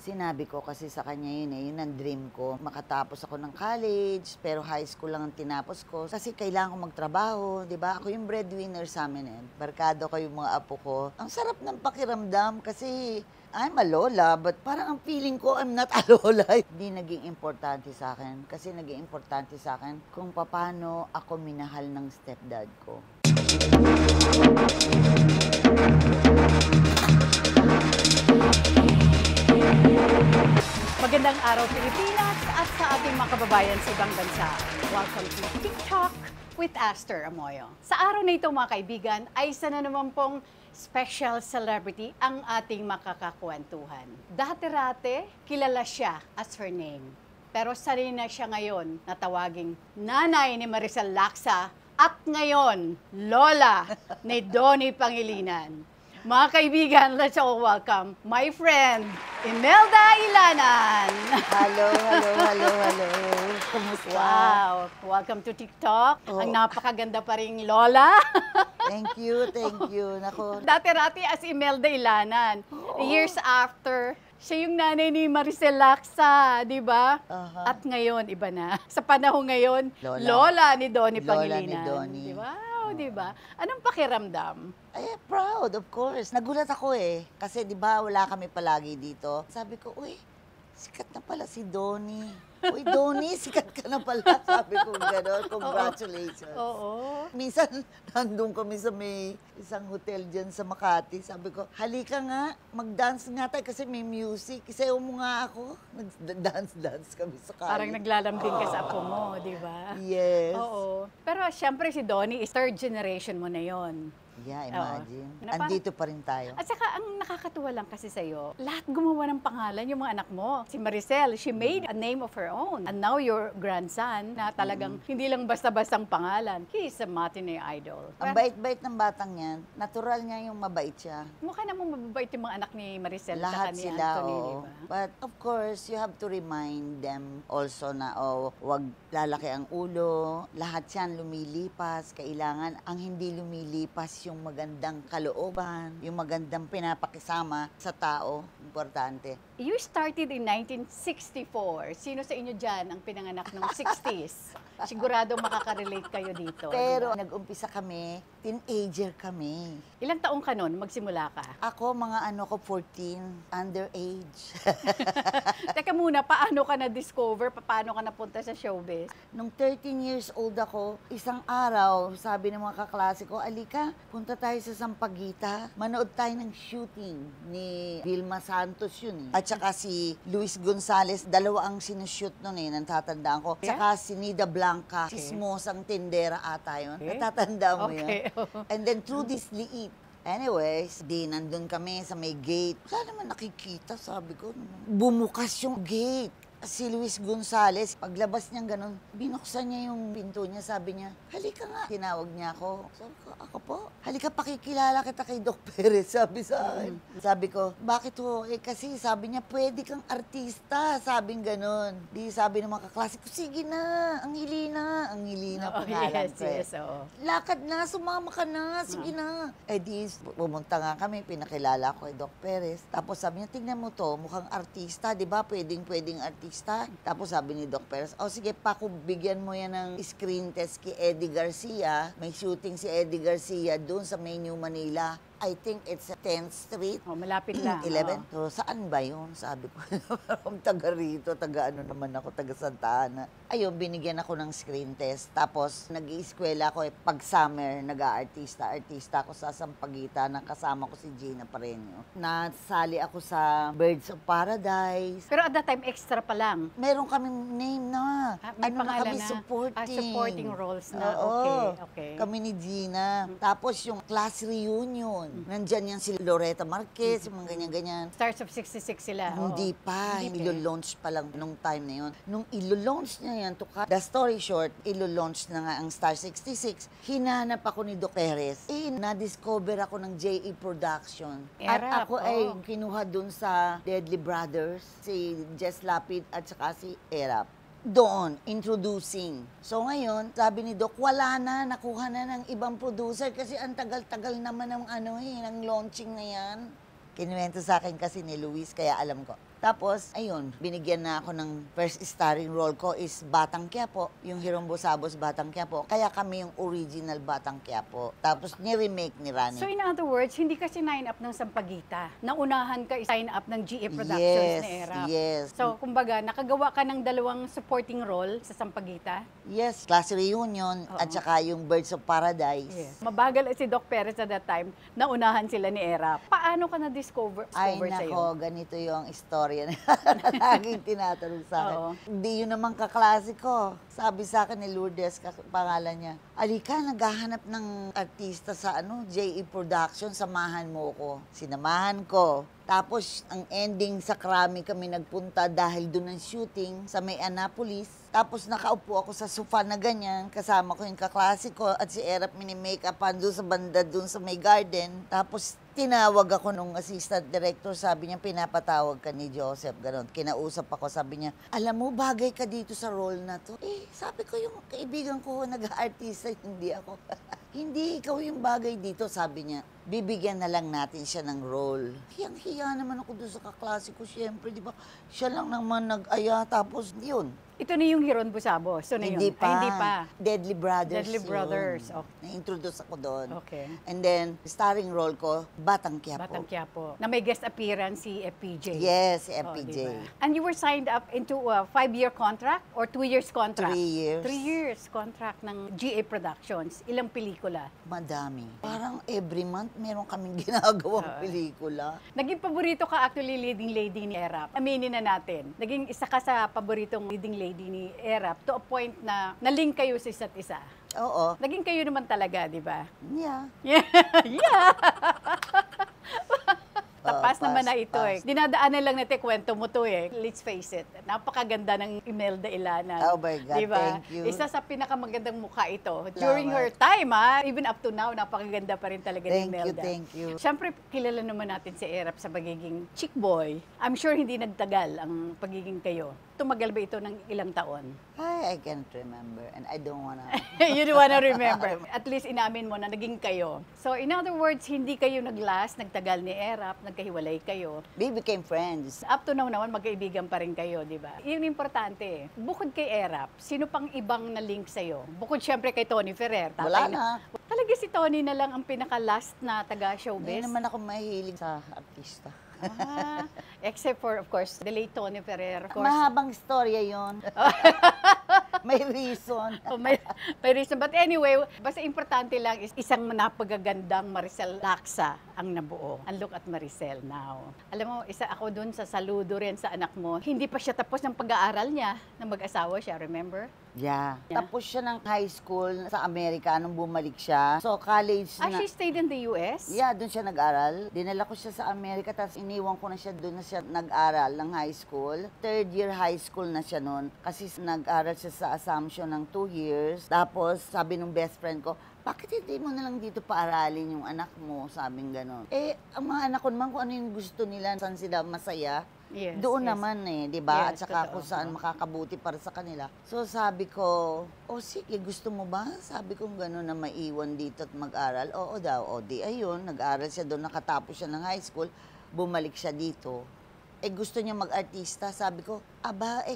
Sinabi ko kasi sa kanya yun ang dream ko. Makatapos ako ng college, pero high school lang ang tinapos ko. Kasi kailangan ko magtrabaho, di ba? Ako yung breadwinner sa amin eh. Barkado ko yung mga apo ko. Ang sarap ng pakiramdam kasi I'm a lola, but parang ang feeling ko I'm not a lola. Hindi naging importante sa akin. Kasi naging importante sa akin kung paano ako minahal ng stepdad ko. Magandang araw Pilipinas at sa ating mga kababayan sa ibang bansa. Welcome to TikTok with Aster Amoyo. Sa araw na ito mga kaibigan ay isa na naman pong special celebrity ang ating makakakwentuhan. Dati-rate, kilala siya as her name. Pero sanay na siya ngayon na tawaging nanay ni Maricel Laksa at ngayon, lola ni Donnie Pangilinan. Mga kaibigan, let's all welcome my friend, Imelda Ilanan. Hello. Kumusta? Wow, welcome to TikTok. Oh. Ang napakaganda pa ring lola. Thank you. Nako. Dati-rati as Imelda Ilanan. Years after, siya yung nanay ni Maricel Laksa, di ba? At ngayon, iba na. Sa panahon ngayon, lola ni Donnie Pangilinan. Donnie. Di ba? Di ba? Anong pakiramdam? Ay, proud, of course. Nagulat ako eh. Kasi di ba wala kami palagi dito. Sabi ko, uy, sikat na pala si Donnie. Uy, Donnie, sikat ka na pala. Sabi ko gano'n, congratulations. Oo. Minsan, nandun kami sa may isang hotel dyan sa Makati. Sabi ko, halika nga, mag-dance nga tayo kasi may music. Isayaw mo nga ako. Nag-dance kami sa kali. Parang naglalambing ka sa apo mo, di ba? Yes. Oo. Pero siyempre si Donnie is third generation mo na yon. Yeah, imagine. Oo. Andito pa rin tayo. At saka, ang nakakatuwa lang kasi sa'yo, lahat gumawa ng pangalan yung mga anak mo. Si Maricel, she made a name of her own. And now your grandson, na talagang hindi lang basta-bastang pangalan, he is a matinee idol. Ang bait-bait ng batang yan, natural niya yung mabait siya. Mukha namang mababait yung mga anak ni Maricel Lahat at ni sila, Anthony, oo. di ba? But of course, you have to remind them also na, wag lalaki ang ulo. Lahat yan lumilipas. Kailangan ang hindi lumilipas yung magandang kalooban, yung magandang pinapakisama sa tao. Importante. You started in 1964. Sino sa inyo dyan ang pinanganak ng 60s? Sigurado makaka-relate kayo dito. Pero diba? nag-umpisa kami, teenager kami. Ilang taong ka nun, magsimula ka? Ako, mga 14, underage. Teka muna, paano ka na-discover? Paano ka napunta sa showbiz? Nung 13 years old ako, isang araw, sabi ng mga kaklase ko, alika, punta tayo sa Sampaguita. Manood tayo ng shooting ni Vilma Santos yun eh. At saka si Luis Gonzalez, dalawa ang sinushoot nun eh, natatandaan ko. At saka si Nida Blanca, sismosang tindera ata yun. Natatandaan mo yun? And then through this liit, anyways, di nandun kami sa may gate. Wala naman nakikita, sabi ko. Bumukas yung gate. Si Luis Gonzalez, paglabas niyang ganun, binuksan niya yung pinto niya, sabi niya, halika nga. Tinawag niya ako. Sabi ko, ako po? Halika, pakikilala kita kay Doc Perez, sabi sa akin. Sabi ko, bakit ho? Eh kasi sabi niya, pwede kang artista, sabing ganun. Di sabi ng mga kaklase ko, sige na, ang hilina pangalan ko. Yes, oo. Lakad na, sumama ka na, sige na. Eh di, pumunta nga kami, pinakilala ko kay Doc Perez. Tapos sabi niya, tingnan mo to, mukhang artista, di ba? Pwedeng artista. Tapos sabi ni Doc Perez, sige, bigyan mo yan ng screen test kay Eddie Garcia. May shooting si Eddie Garcia doon sa May New Manila. I think it's 10th Street. Malapit lang. 11. So, saan ba yun? Sabi ko, taga rito, taga ano naman ako, taga Santa Ana. Ayun, binigyan ako ng screen test. Tapos, nag-iiskwela ako pag summer, nag-aartista ako sa Sampaguita, kasama ko si Gina Pareño. Nasali ako sa Birds of Paradise. Pero at that time, extra pa lang. Meron kaming name na. May pangalan kami na? Supporting. Supporting roles na. Oo. Okay. Kami ni Gina. Tapos yung class reunion. Nandyan yan si Loretta Marquez, yung mga ganyan-ganyan. Stars of 66 sila. Hindi pa. Ilo-launch pa lang nung time na yun. Nung ilo-launch niya yan, the story short, ilo-launch na nga ang Star 66, hinanap ako ni Doc Perez. Na-discover ako ng JE Production. At ako ay kinuha dun sa Deadly Brothers, si Jess Lapid at saka si Erap. Doon, introducing. So ngayon, sabi ni Doc, wala na, nakuha na ng ibang producer kasi ang tagal-tagal naman ng ng launching na yan. Kinuwento sa akin kasi ni Luis, kaya alam ko. Tapos, ayun, binigyan na ako ng first starring role ko is Batang Quiapo, yung Hirombo Sabos Batang Quiapo. Kaya kami yung original Batang Quiapo. Tapos, ni-remake ni Rani. So in other words, hindi ka sinign up ng Sampaguita. Naunahan ka sign up ng GA Productions ni Erap. Yes. So, kumbaga, nakagawa ka ng dalawang supporting role sa Sampaguita? Yes, class reunion Oo. at saka yung Birds of Paradise. Yes. Mabagal si Doc Perez at that time, naunahan sila ni Erap. Paano ka na-discover Ay, sa'yo? nako, ganito yung istorya na laging tinatanong sa akin. Oo. Hindi yun naman kaklase ko. Sabi sa akin ni Lourdes, pangalan niya, Alika, naghahanap ng artista sa JE Production, samahan mo ko. Sinamahan ko. Tapos, ang ending sa Krami kami nagpunta dahil doon ang shooting sa may Annapolis. Tapos, nakaupo ako sa sofa na ganyan. Kasama ko yung kaklase ko at si Erap mini-make-upan doon sa banda, doon sa may garden. Tapos, tinawag ako nung assistant director. Sabi niya, pinapatawag ka ni Joseph. Ganon. Kinausap ako. Sabi niya, alam mo, bagay ka dito sa role na to. Sabi ko, yung kaibigan ko nag-artista, hindi ako. Hindi, ikaw yung bagay dito, sabi niya. Bibigyan na lang natin siya ng role. Hiyang-hiya naman ako doon sa kaklase ko, syempre, di ba? Siya lang naman nag-aya, tapos yun. Ito na yung Hiron Busabo. So na Hindi yun? pa. Ay, hindi pa. Deadly Brothers Deadly yun. Brothers, okay. Na-introduce ako doon. Okay. And then, starring role ko, Batang Quiapo. Batang Quiapo. Na may guest appearance si FPJ. Yes, si Oh, FPJ. diba? And you were signed up into a 5-year contract or 2 years contract? 3 years. 3 years contract ng GA Productions. Ilang pelikula? Madami. Parang every month, meron kaming ginagawang pelikula. Naging paborito ka actually leading lady ni Erap. Aminin na natin. Naging isa ka sa paboritong leading lady ni Erap to a point na na-link kayo sa isa't isa. Oo. Naging kayo naman talaga, di ba? Yeah. Yeah. Tapas pass, naman na ito pass. Dinadaanan lang natin kwento mo to Let's face it. Napakaganda ng Imelda Ilanan. Oh my God, diba? thank you. Isa sa pinakamagandang mukha ito. During her time, even up to now, napakaganda pa rin talaga ni Imelda. Thank you. Siyempre, kilala naman natin si Erap sa pagiging chick boy. I'm sure hindi nagtagal ang pagiging kayo. Tumagal ba ito ng ilang taon? I can't remember and I don't wanna. You don't wanna remember. At least inamin mo na naging kayo. So, in other words, hindi kayo nag-last, nagtagal ni Erap, nagkahiwalay kayo. We became friends. Up to now naman, magkaibigan pa rin kayo, di ba? Yun yung importante. Bukod kay Erap, sino pang ibang na-link sa'yo? Bukod syempre kay Tony Ferrer. Wala na. Talaga si Tony na lang ang pinaka-last na taga-showbiz? Hindi naman ako mahilig sa artista. Except for, of course, the late Tony Ferrer. Of course. Mahabang storya yon. May reason. May reason. But anyway, basta importante lang is isang napagagandang Maricel Laksa ang nabuo. And look at Maricel now. Alam mo, isa ako dun sa saludo rin sa anak mo. Hindi pa siya tapos ng pag-aaral niya na mag-asawa siya, remember? Yeah. Tapos siya ng high school sa Amerika nung bumalik siya. So college na. She stayed in the US? Yeah, doon siya nag-aral. Dinala ko siya sa Amerika, tapos iniwan ko na siya doon na siya nag-aral ng high school. 3rd year high school na siya noon. Kasi nag-aral siya sa Assumption ng 2 years. Tapos sabi nung best friend ko, bakit hindi mo na lang dito paaralin yung anak mo? Sabing gano'n. Ang mga anak ko naman kung ano yung gusto nila, saan sila masaya. Yes, Doon yes. naman di ba? Yes, At saka totoo. kung saan makakabuti para sa kanila. So sabi ko, sige, gusto mo ba? Sabi ko gano'n na maiwan dito at mag-aral. Oo daw, di ayun, nag-aral siya doon, nakatapos siya ng high school, bumalik siya dito. Gusto niya mag-artista. Sabi ko,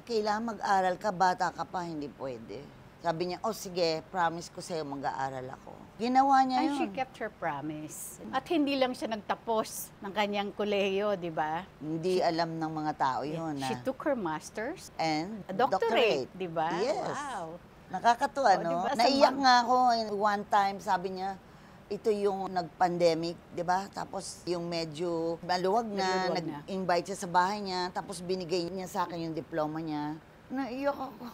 kailangan mag-aral ka, bata ka pa, hindi pwede. Sabi niya, sige, promise ko sa'yo, mag-aaral ako. Ginawa niya And yun. she kept her promise. At hindi lang siya nagtapos ng kanyang kolehiyo, di ba? Hindi alam ng mga tao yun. She took her master's, And a doctorate, di ba? Yes. Wow. Nakakatuwa, no? diba? Naiyak nga ako one time, sabi niya, ito yung nag-pandemic, di ba? Tapos yung medyo maluwag na, Maluwag na. nag-invite siya sa bahay niya, tapos binigay niya sa akin yung diploma niya. Naiyak ako.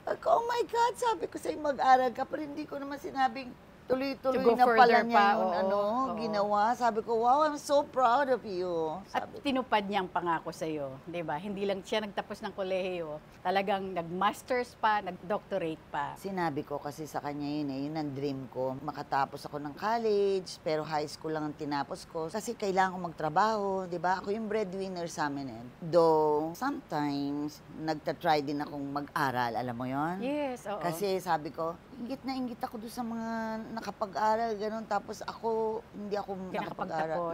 Oh my God, sabi ko sa'yo mag-aral ka, pero hindi ko naman sinabing tuloy-tuloy To go na pala further niya pa, yung oo. ginawa. Sabi ko, wow, I'm so proud of you. At Sabi ko. tinupad niya ang pangako sa iyo, 'di ba? Hindi lang siya nagtapos ng kolehiyo, talagang nag-masters pa, nag-doctorate pa. Sinabi ko kasi sa kanya yun ang dream ko. Makatapos ako ng college, pero high school lang ang tinapos ko. Kasi kailangan ko magtrabaho, di ba? Ako yung breadwinner sa amin eh. Though, sometimes, nagtatry din akong mag-aral, alam mo yon? Yes, oo. Kasi sabi ko, inggit ako doon sa mga nakapag-aral, gano'n. Tapos ako, hindi ako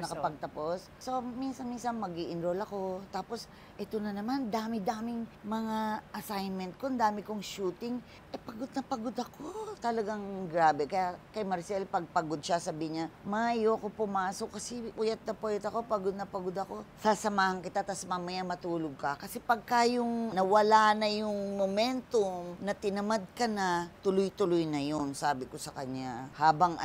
nakapagtapos. So, minsan mag-i-enroll ako. Tapos, ito na naman, dami-daming mga assignment ko, dami kong shooting. Pagod na pagod ako. Talagang grabe. Kaya kay Maricel, pag pagod siya, sabi niya, Ma, ayoko pumasok kasi puyat na puyat ako, pagod na pagod ako. Sasamahan kita, tas mamaya matulog ka. Kasi pagka yung nawala na yung momentum, na tinamad ka na, tuloy-tuloy na yun, sabi ko sa kanya. Habang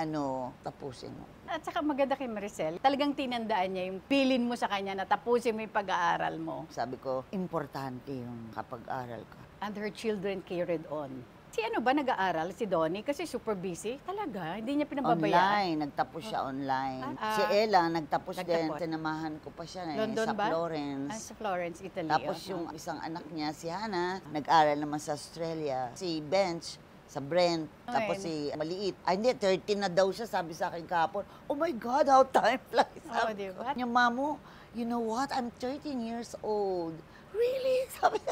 tapusin mo. At saka maganda kay Maricel, talagang tinandaan niya yung pilin mo sa kanya na tapusin mo yung pag-aaral mo. Sabi ko, importante yung kapag-aral ka. And her children carried on. Si ba nag-aaral? Si Donnie? Kasi super busy. Talaga, hindi niya pinababayaan. Online, nagtapos siya online. Si Ella, nagtapos din. Sinamahan ko pa siya London sa ba? Florence. Sa Florence, Italy. Tapos yung isang anak niya, si Hannah, nag-aral naman sa Australia. Si Bench, sa Brent. Tapos si Maliit. Ay, hindi, 13 na daw siya, sabi sa akin kahapon. Oh my God, how time flies. Diba? Yung mamo, you know what? I'm 13 years old. Really? Sabi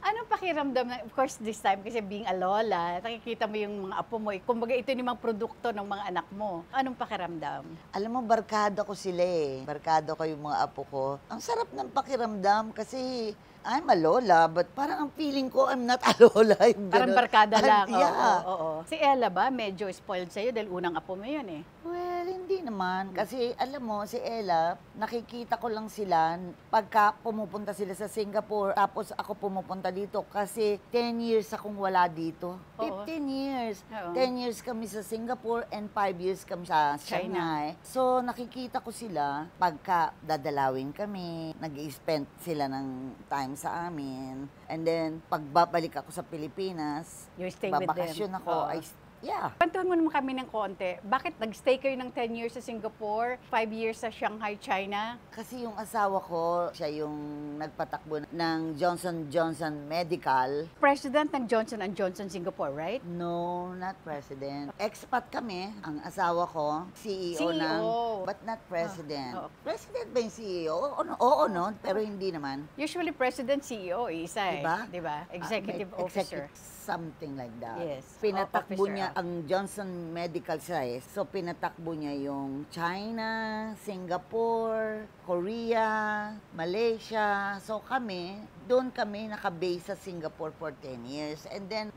Anong pakiramdam na, of course, this time, kasi being a lola, nakikita mo yung mga apo mo. Kumbaga, ito yung mga produkto ng mga anak mo. Anong pakiramdam? Alam mo, barkada ko sila eh. Barkada ko yung mga apo ko. Ang sarap ng pakiramdam kasi I'm a lola, but parang ang feeling ko, I'm not a lola. Parang barkada lang. Yeah. Oo. Si Ella ba, medyo spoiled sa'yo dahil unang apo mo yun eh. Well, hindi naman. Kasi alam mo, si Ella, nakikita ko lang sila pagka pumupunta sila sa Singapore, tapos ako pumupunta dito kasi 10 years akong wala dito. 15 years. 10 years kami sa Singapore and 5 years kami sa Shanghai. So, nakikita ko sila pagka dadalawin kami, nag-i-spend sila ng time sa amin. And then, pagbabalik ako sa Pilipinas, babakasyon ako, yeah. Kwentuhan mo naman kami ng konti. Bakit nag-stay kayo ng 10 years sa Singapore, 5 years sa Shanghai, China? Kasi yung asawa ko, siya yung nagpatakbo ng Johnson Johnson Medical. President ng Johnson & Johnson Singapore, right? No, not president. Expat kami. Ang asawa ko, CEO. ng, but not president. President ba yung CEO? Oo, no? Pero hindi naman. Usually, president, CEO, isa eh. Diba? Executive officer. Something like that. Yes. Pinatakbo niya ang Johnson Medical siya eh. So, pinatakbo niya yung China, Singapore, Korea, Malaysia. So, doon kami nakabase sa Singapore for 10 years. And then,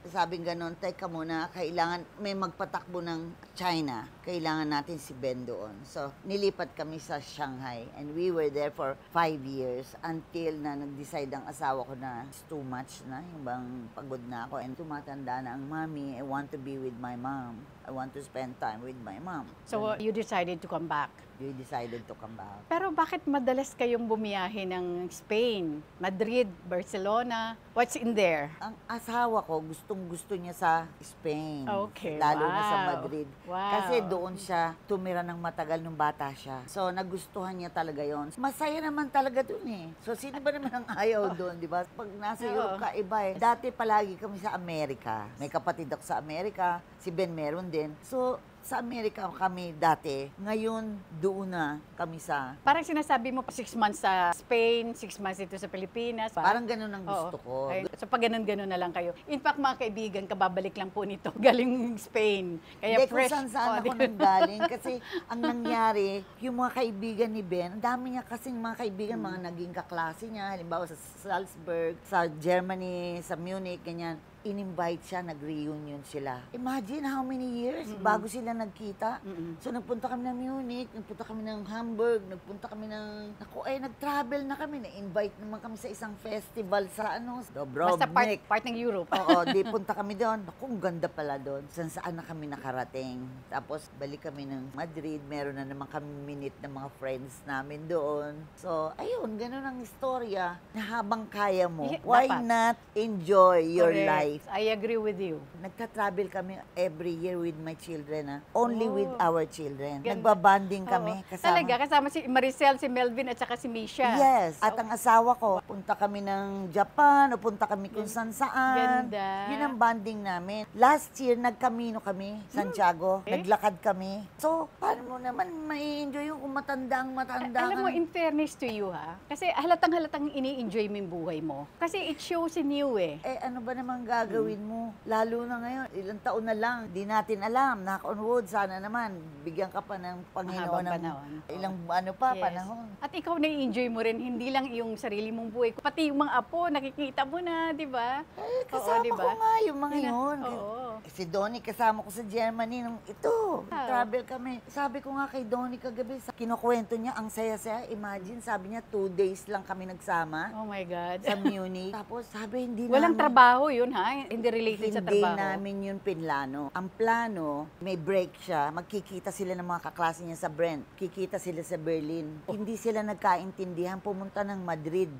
sabing ganon, teka muna, kailangan may magpatakbo ng China. Kailangan natin si Ben doon. So, nilipat kami sa Shanghai. And we were there for 5 years until na nag-decide ang asawa ko na it's too much na, yung bang pagod na ako. And tumatanda na ang mami, I want to be with my mom. I want to spend time with my mom. So, you decided to come back? We decided to come back. Pero bakit madalas kayong bumiyahe ng Spain, Madrid, Barcelona? What's in there? Ang asawa ko, gustong-gusto niya sa Spain. Okay, lalo na sa Madrid. Wow. Kasi doon siya tumira ng matagal nung bata siya. So, nagustuhan niya talaga yon. Masaya naman talaga doon eh. So, sino ba naman ang ayaw doon, di ba? Pag nasa Europe ka, iba eh. Dati palagi kami sa Amerika. May kapatid ako sa Amerika. Si Ben meron din. So, sa Amerika kami dati, ngayon doon na kami sa... Parang sinasabi mo, 6 months sa Spain, 6 months dito sa Pilipinas. Parang ganun ang gusto ko. So pag ganun-ganun na lang kayo. In fact, mga kaibigan, kababalik lang po nito, galing Spain. Kaya hindi, fresh. Kung saan ako nanggaling. Kasi ang nangyari, yung mga kaibigan ni Ben, ang dami niya kasing mga kaibigan, mga naging kaklase niya, halimbawa sa Salzburg, sa Germany, sa Munich, ganyan. In-invite siya, nag-reunion sila. Imagine how many years bago sila nagkita. So, nagpunta kami ng Munich, nagpunta kami ng Hamburg, nagpunta kami ng... nag-travel na kami. Na-invite naman kami sa isang festival sa Dubrovnik. Basta part ng Europe. Oo, di punta kami doon. Ang ganda pala doon. Saan na kami nakarating. Tapos, balik kami ng Madrid. Meron na naman kami minute ng mga friends namin doon. So, ayun, ganun ang istorya na habang kaya mo, why not enjoy your life? I agree with you. Nagta-travel kami every year with my children. Only with our children. Nagbabanding kami. Kasama. Talaga, kasama si Maricel, si Melvin, at saka si Misha. Yes. At ang asawa ko, punta kami ng Japan, o punta kami kung saan-saan. Ganda. Yun ang banding namin. Last year, nagkamino kami, Santiago. Naglakad kami. So, paano mo naman mai-enjoy yung kung matanda Alam mo, in fairness to you kasi halatang ini-enjoy mo yung buhay mo. Kasi it shows in you eh. Ano ba naman gagawin gagawin mo? Lalo na ngayon, ilang taon na lang, di natin alam. Knock on wood, sana naman, bigyan ka pa ng Panginoon Mahabang ng panahon. ilang ano pa, Yes. panahon. At ikaw na-enjoy mo rin, hindi lang yung sarili mong buhay, pati yung mga apo, nakikita mo na, di ba? Kasama diba? ko nga yung mga yun. Oo. Si Donnie, kasama ko sa Germany nung ito. Ah. Travel kami. Sabi ko nga kay Donnie kagabi, kinukwento niya, ang saya-saya. Imagine, sabi niya, 2 days lang kami nagsama Oh my God. sa Munich. Tapos sabi, hindi Walang namin, trabaho yun, ha? Hindi related sa hindi trabaho. namin yun pinlano. Ang plano, may break siya. Magkikita sila ng mga kaklase niya sa Brent. Kikita sila sa Berlin. Hindi sila nagkaintindihan, pumunta ng Madrid.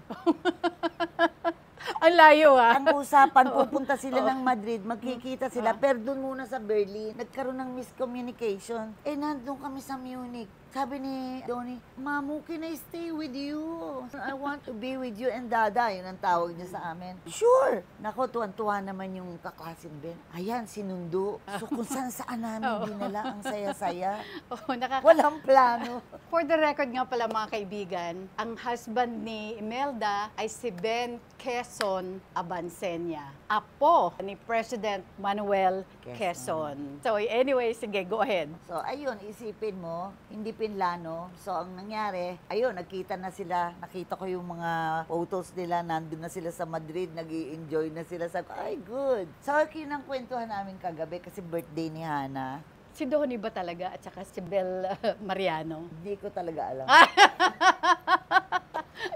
Ang layo, ha? Ang usapan, pupunta sila ng Madrid, magkikita sila, pero doon muna sa Berlin, nagkaroon ng miscommunication. Nandun kami sa Munich. Sabi ni Donnie, Mamu, can I stay with you? I want to be with you and Dada. Yun ang tawag niya sa amin. Sure! Nako, tuwan-tuwa naman yung kaklasin Ben. Ayan, sinundo. So kung saan namin dinala, ang saya-saya. Oh, Walang plano. For the record nga pala mga kaibigan, ang husband ni Imelda ay si Ben Quezon Abansenya, apo ni President Manuel Quezon. So anyway, sige, go ahead. So, ayun, isipin mo, hindi pinlano. So, ang nangyari, ayun, nagkita na sila. Nakita ko yung mga photos nila. Nandun na sila sa Madrid. Nag-i-enjoy na sila. Sabi ko, ay, good. So, kinangkwentuhan namin kagabi kasi birthday ni Hana. Si Donnie ba talaga at saka si Bel Mariano? Hindi ko talaga alam.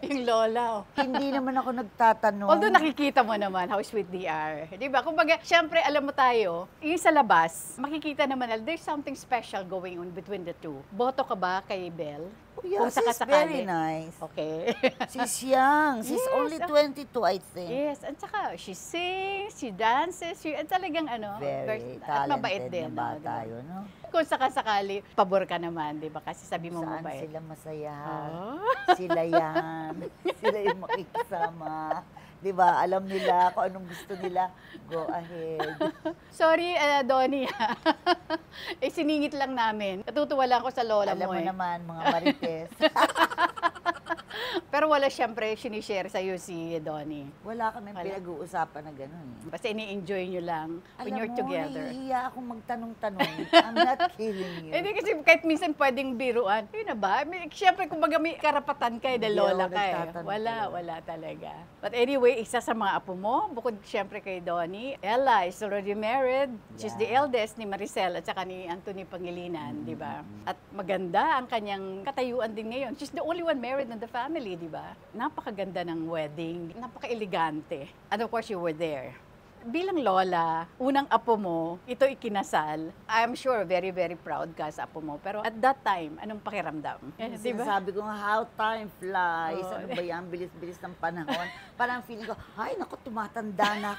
Yung lola. Oh. Hindi naman ako nagtatanong. Although nakikita mo naman how sweet they are. Di ba? Kumbaga, syempre, alam mo tayo, yung sa labas, makikita naman na there's something special going on between the two. Boto ka ba kay Bel? Oh, yeah, she's sakasakali. very nice. Okay. She's young. She's Yes. only 22, I think. Yes, at saka she sings, she dances, at talagang Very at mabait talented din. na bata Di ba? yun, no? Kung sakasakali, pabor ka naman, di ba? Kasi sabi mo Saan mabait. sila masaya? Oh. Sila yan. Sila yung makikisama. Di ba? Alam nila kung anong gusto nila. Go ahead. Sorry, Donnie. Siningit lang namin. Natutuwa lang ako sa lola Alam mo mo eh. naman, mga marites. Pero wala siyempre sinishare sa'yo si Donnie. Wala kami Wala. pinag-uusapan na gano'n. Basta ini-enjoy nyo lang when Alam you're mo, together. nahihiya akong magtanong-tanong. I'm not kidding you. Hindi kasi kahit minsan pwedeng biruan. Yun na ba? Siyempre, kumbaga may karapatan ka dahil Hindi lola ako ka eh. nagtatanong Wala, talaga. wala talaga. But anyway, isa sa mga apo mo, bukod siyempre kay Donnie, Ella is already married. She's the Yeah. eldest ni Maricel at saka ni Anthony Pangilinan, di ba? At maganda ang kanyang katayuan din ngayon. She's the only one married in the family, di ba? Napakaganda ng wedding, napaka-elegante. And of course, you were there. Bilang lola, unang apo mo, ito ikinasal. I'm sure very, very proud ka sa apo mo. Pero at that time, anong pakiramdam? Di ba? Sinasabi ko nga, how time flies. Oo. Ano ba yan? Bilis-bilis ng panahon. Parang feeling ko, ay, naku, tumatanda na.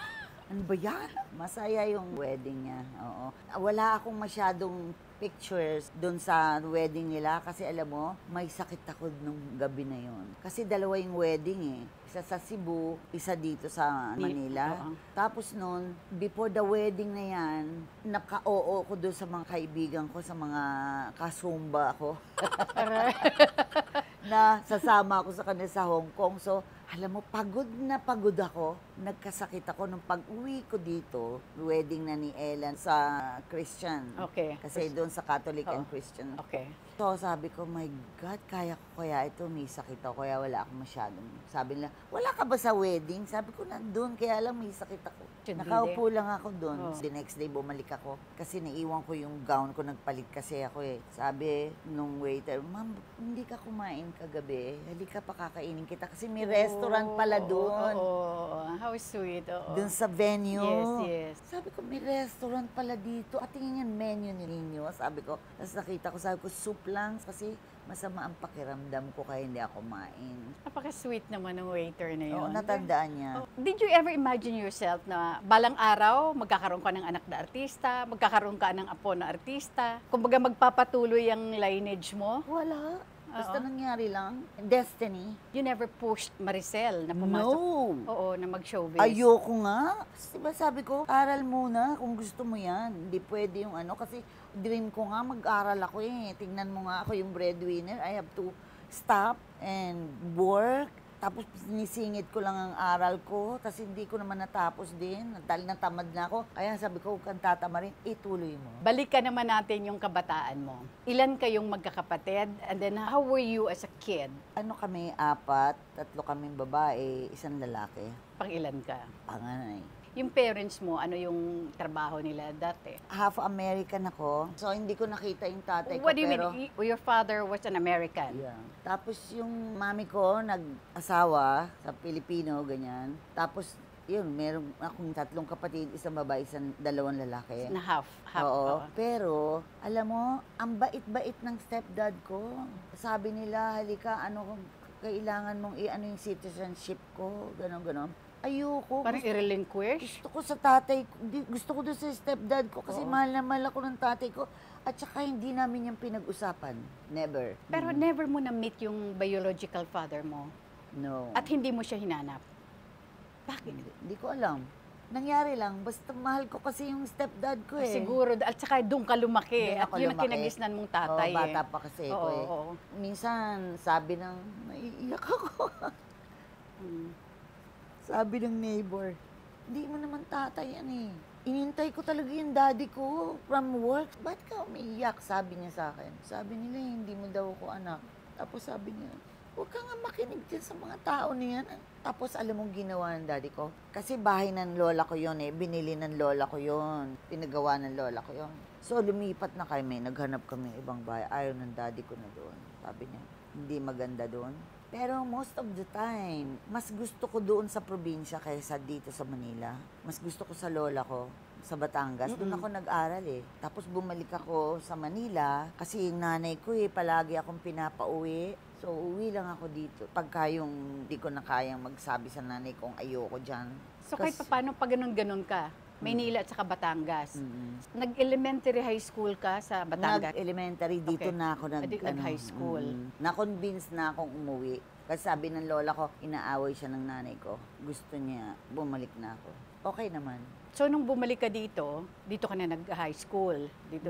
Ano ba yan? Masaya yung wedding niya. Oo. Wala akong masyadong pictures doon sa wedding nila kasi alam mo, may sakit ako nung gabi na yon. Kasi dalawa yung wedding eh. Isa sa Cebu, isa dito sa Manila. Oo. Tapos noon, before the wedding na yan, naka-oo ko doon sa mga kaibigan ko, sa mga kasumba ko. Na sasama ako sa kanila sa Hong Kong. So, alam mo, pagod na pagod ako. Nagkasakit ako nung pag-uwi ko dito, wedding na ni Ellen sa Christian. Okay. Kasi doon sa Catholic and Oo. Christian. Okay. So, sabi ko, my God, kaya ko kaya ito, may sakit ako, kaya wala akong masyadong. Sabi nila, wala ka ba sa wedding? Sabi ko, nandun, kaya lang may sakit ako. Should be Nakaupo lang ako doon. Oh. The next day, bumalik ako. Kasi naiwan ko yung gown ko, nagpalit kasi ako eh. Sabi nung waiter, ma'am, hindi ka kumain kagabi. Halika pa kakainin kita. Kasi may restaurant pala doon. Oo. How sweet. Oo. Doon sa venue. Yes, yes. Sabi ko, may restaurant pala dito. At tingin yung menu ninyo. Sabi ko, tapos nakita ko, sabi ko, soup lang. Kasi masama ang pakiramdam ko kaya hindi ako kumain. Napaka-sweet naman ng waiter na yun. Oo, natandaan niya. Oh, did you ever imagine yourself na balang araw, magkakaroon ka ng anak na artista, magkakaroon ka ng apo na artista, kumbaga magpapatuloy ang lineage mo? Wala. Basta Oo. nangyari lang. Destiny. You never pushed Maricel na pumasok? No. Oo, na mag-showbiz. Ayoko nga. Diba sabi ko, aral muna kung gusto mo yan. Hindi pwede yung ano. Kasi dream ko nga, mag-aral ako eh. Tingnan mo nga ako yung breadwinner. I have to stop and work Tapos sinisingit ko lang ang aral ko, tapos hindi ko naman natapos din. Dahil natamad na ako. Kaya sabi ko, huwag kang tatama rin, ituloy mo. Balikan naman natin yung kabataan mo. Ilan kayong magkakapatid? And then, how were you as a kid? Ano kami, 4, 3 kaming babae, 1 lalaki. Pang ilan ka? Panganay. Yung parents mo, ano yung trabaho nila dati? Half American ako, so hindi ko nakita yung tatay ko. What do you pero, mean? Your father was an American? Yeah. Tapos yung mami ko, nag-asawa sa Pilipino, ganyan. Tapos, yun, meron akong 3 kapatid, 1 babae, 2 lalaki. Na half. Oo. Pero, alam mo, ang bait-bait ng stepdad ko. Sabi nila, halika, ano, kailangan mong i-ano yung citizenship ko, gano'n. Ayoko. Parang i-relinquish? Gusto ko sa tatay ko, gusto ko doon sa stepdad ko kasi Oo. mahal na mahal ako ng tatay ko. At saka hindi namin yung pinag-usapan. Never. Pero never mo na-meet yung biological father mo? No. At hindi mo siya hinanap? Bakit? Hindi ko alam. Nangyari lang, basta mahal ko kasi yung stepdad ko eh. Siguro, at saka doon ka lumaki. Doon At ako yun ang lumaki. kinagisnan mong tatay Oo, bata pa kasi Oo, ako eh. oo. Minsan, sabi ng, naiiyak ako. Mm. Sabi ng neighbor, hindi mo naman tatay yan eh. Inintay ko talaga yung daddy ko from work. Ba't ka umiiyak? Sabi niya sa akin. Sabi nila, hindi mo daw ako anak. Tapos sabi niya, huwag ka nga makinig dyan sa mga tao niyan. Tapos alam mong ginawa ng daddy ko? Kasi bahay ng lola ko yon eh. Binili ng lola ko yon. Pinagawa ng lola ko yon. So lumipat na kami. Naghanap kami ng ibang bahay. Ayaw ng daddy ko na doon. Sabi niya, hindi maganda doon. Pero most of the time, mas gusto ko doon sa probinsya kaysa dito sa Manila. Mas gusto ko sa lola ko, sa Batangas. Doon ako nag-aral eh. Tapos bumalik ako sa Manila kasi yung nanay ko eh, palagi akong pinapauwi. So, uwi lang ako dito. Pagka yung di ko na kayang magsabi sa nanay kong ayoko dyan. So kahit paano pag ganun-ganun ka, Maynila at saka Batangas. Nag-elementary high school ka sa Batangas? Nag-elementary, dito Okay. na ako Nag-high school. Na-convince na akong umuwi. Kasi sabi ng lola ko, inaaway siya ng nanay ko. Gusto niya, bumalik na ako. Okay naman. So nung bumalik ka dito ka na nag-high school. Dito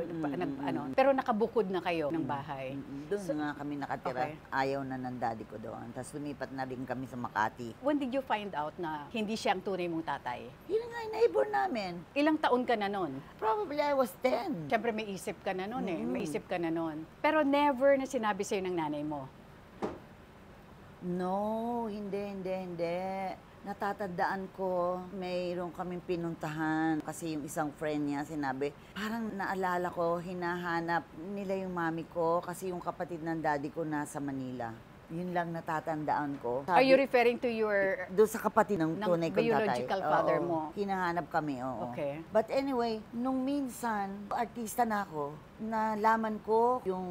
pero nakabukod na kayo ng bahay. Doon nga kami nakatira. Okay. Ayaw na ng daddy ko doon. Tapos lumipat na rin kami sa Makati. When did you find out na hindi siya ang tunay mong tatay? Yun nga yung neighbor namin. Ilang taon ka na nun? Probably I was 10. Siyempre may isip ka na nun eh. May isip ka na nun. Pero never na sinabi sa'yo ng nanay mo. No, hindi. Natatandaan ko, mayroon kaming pinuntahan kasi yung isang friend niya sinabi, parang naalala ko, hinahanap nila yung mami ko kasi yung kapatid ng daddy ko nasa Manila. Yun lang natatandaan ko. Are you referring to your doon sa kapatid ng tunay kong tatay. biological father Oo, mo? Hinahanap kami, oo. Okay. But anyway, nung minsan, artista na ako, nalaman ko yung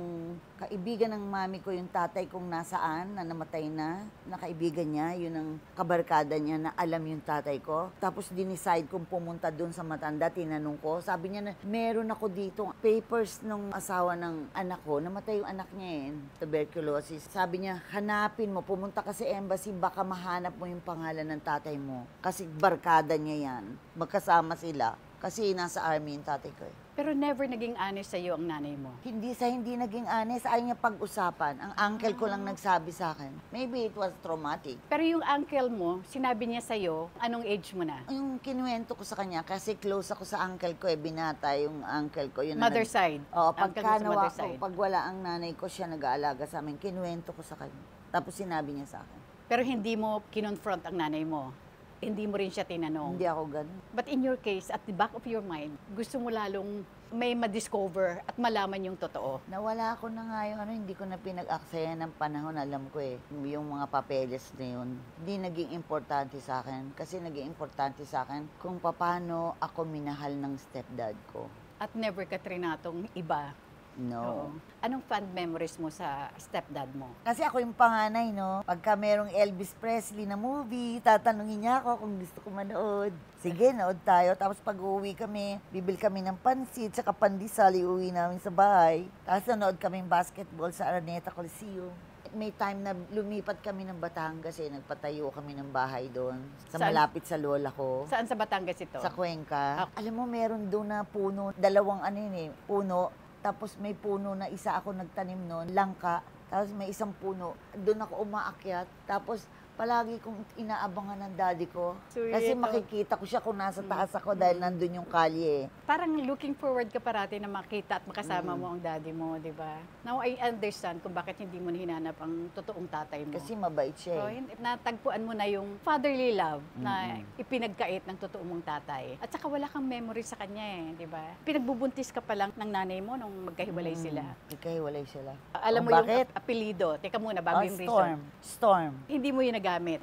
kaibigan ng mami ko, yung tatay kong nasaan, na namatay na kaibigan niya, yun ang kabarkada niya na alam yung tatay ko. Tapos dinicide kong pumunta doon sa Matanda, tinanong ko, sabi niya na meron ako dito papers nung asawa ng anak ko, namatay yung anak niya tuberculosis. Sabi niya, hanapin mo, pumunta ka sa embassy, baka mahanap mo yung pangalan ng tatay mo. Kasi barkada niya yan, magkasama sila. Kasi nasa army yung tatay ko eh. Pero never naging honest sa'yo ang nanay mo? Hindi naging honest, ayaw niya pag-usapan. Ang uncle ko lang nagsabi sa akin. Maybe it was traumatic. Pero yung uncle mo, sinabi niya sa'yo, anong age mo na? Yung kinuwento ko sa kanya, kasi close ako sa uncle ko binata yung uncle ko. Yun ang Mother side? Oo, Uncle mo pagka sa mother nawa, side? pag wala ang nanay ko, siya nag-aalaga sa amin. Kinuwento ko sa kanya. Tapos sinabi niya sa akin. Pero hindi mo kinonfront ang nanay mo? Hindi mo rin siya tinanong? Hindi ako ganun. But in your case, at the back of your mind, gusto mo lalong may ma-discover at malaman yung totoo. Nawala ako na nga yung hindi ko na pinag-aksaya ng panahon, alam ko yung mga papeles na yun. Hindi naging importante sa akin. Kasi naging importante sa akin kung paano ako minahal ng stepdad ko. At never ka trinatong iba. No. Oo. Anong fond memories mo sa stepdad mo? Kasi ako yung panganay, no? Pagka merong Elvis Presley na movie, tatanungin niya ako kung gusto ko manood. Sige, nood tayo. Tapos pag uuwi kami, bibili kami ng pansit, tsaka pandesal, iuwi namin sa bahay. Tapos nanood kaming basketball sa Araneta Coliseum. May time na lumipat kami ng Batangas nagpatayo kami ng bahay doon. Sa Saan? malapit sa lola ko. Saan sa Batangas ito? Sa Cuenca. Ah. Alam mo, meron doon na puno, dalawang puno. Tapos may puno na isa ako nagtanim noon, langka. Tapos may isang puno, doon ako umaakyat. Tapos palagi kong inaabangan ng daddy ko. Sweet, Kasi oh. makikita ko siya kung nasa taas ako dahil nandun yung kalye. Parang looking forward ka parati na makita at makasama mo ang daddy mo, di ba? Now, I understand kung bakit hindi mo hinanap ang totoong tatay mo. Kasi mabait siya So, eh. natagpuan mo na yung fatherly love na ipinagkait ng totoong mong tatay. At saka wala kang memory sa kanya eh, di ba? Pinagbubuntis ka pa lang ng nanay mo nung magkahiwalay sila. Ikahiwalay sila. Alam Oh, mo bakit? yung apelido. Teka muna, bago yung reason. Storm. Hindi mo yun nagamit.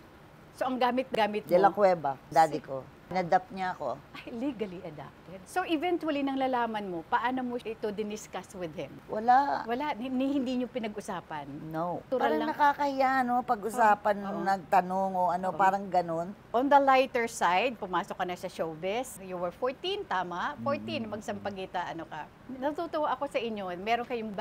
So, ang gamit-gamit De la mo, Cueva, daddy ko. Inadapt niya ako. ay legally adopted. So, eventually, nang lalaman mo, paano mo ito diniscuss with him? Wala. Wala, hindi nyo pinag-usapan. No. Natural Parang lang. nakakahiya, no? Pag-usapan, Oo. nagtanong o ano, parang ganun. On the lighter side, pumasok ka na sa showbiz. You were 14, tama? 14, magsampagita, ano ka. Natutuwa ako sa inyo, meron kayong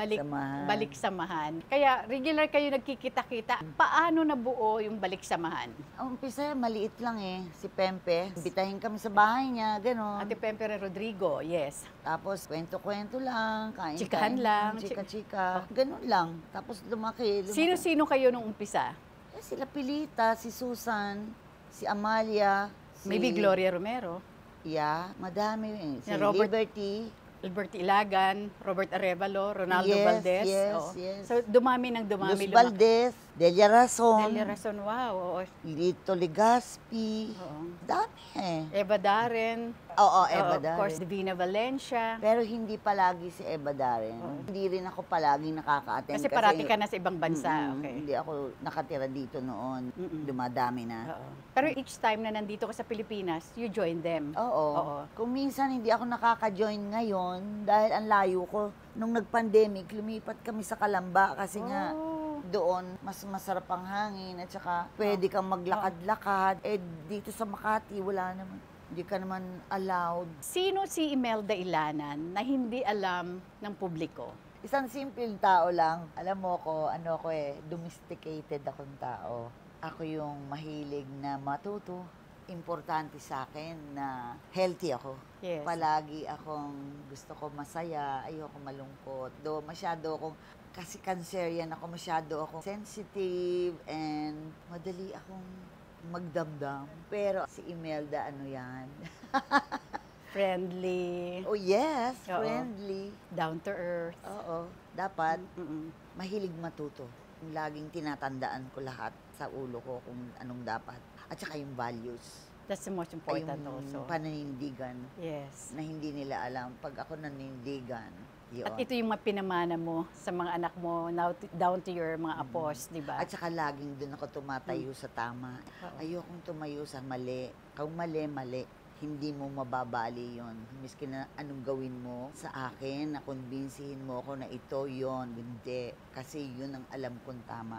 balik samahan. Kaya regular kayo nagkikita-kita. Paano nabuo yung balik samahan? Ang umpisa, maliit lang eh. Si Pempe. Bitahin kami sa bahay niya, ganun. Ate Pempere Rodrigo, yes. Tapos, kwento-kwento lang, kain-kain. Chikahan lang. Chika-chika. Ganun lang. Tapos lumaki. Sino-sino kayo nung umpisa? Eh, sila Pilita, si Susan, si Amalia, si... Maybe Gloria Romero, Yeah, madami eh. Si Si Robert- Liberty. Albert Ilagan, Robert Arevalo, Ronaldo Yes, Valdez. yes, Oo. yes. So, dumami ng Luz dumami. Valdez, Delia Rason, Delia Rason, wow. Oo. Lito Legaspi. Oo. Dami eh. Eva Darren. Oo, Eva Of course, Darren. Divina Valencia. Pero hindi palagi si Eva Darren. Hindi rin ako palaging nakaka-attend. Kasi parati ka na sa ibang bansa. Mm-mm, Okay. Hindi ako nakatira dito noon. Mm-mm. Dumadami na. Oo. Pero each time na nandito ka sa Pilipinas, you join them. Oo. Oo. Kung minsan hindi ako nakaka-join ngayon dahil ang layo ko. Nung nag-pandemic, lumipat kami sa Kalamba kasi nga Oh. doon mas masarap ang hangin at saka pwede kang maglakad-lakad. Eh dito sa Makati wala naman. Hindi ka naman allowed. Sino si Imelda Ilanan na hindi alam ng publiko? Isang simpleng tao lang. Alam mo ko, ano ko eh, domesticated akong tao. Ako yung mahilig na matuto. Importante sa akin na healthy ako. Yes. Palagi akong gusto ko masaya, ayoko malungkot. Do masyado akong, kasi cancerian ako, masyado akong sensitive and madali akong magdamdam. Pero si Imelda, ano yan? Friendly, Oh yes, Oo. friendly. down to earth. Oo, dapat Mm-mm. mahilig matuto. Laging tinatandaan ko lahat sa ulo ko kung anong dapat. At saka yung values. That's the most Ay, important yung also. pananindigan Yes. na hindi nila alam. Pag ako nanindigan, yun. At ito yung mapinamana mo sa mga anak mo, now down to your mga apos, di ba? At saka laging doon ako tumatayo sa tama. Oo. Ayokong tumayo sa mali. Kung mali, mali. Hindi mo mababali yon. Miski na anong gawin mo sa akin, na kumbinsihin mo ako na ito yon. Hindi. Kasi yun ang alam kong tama.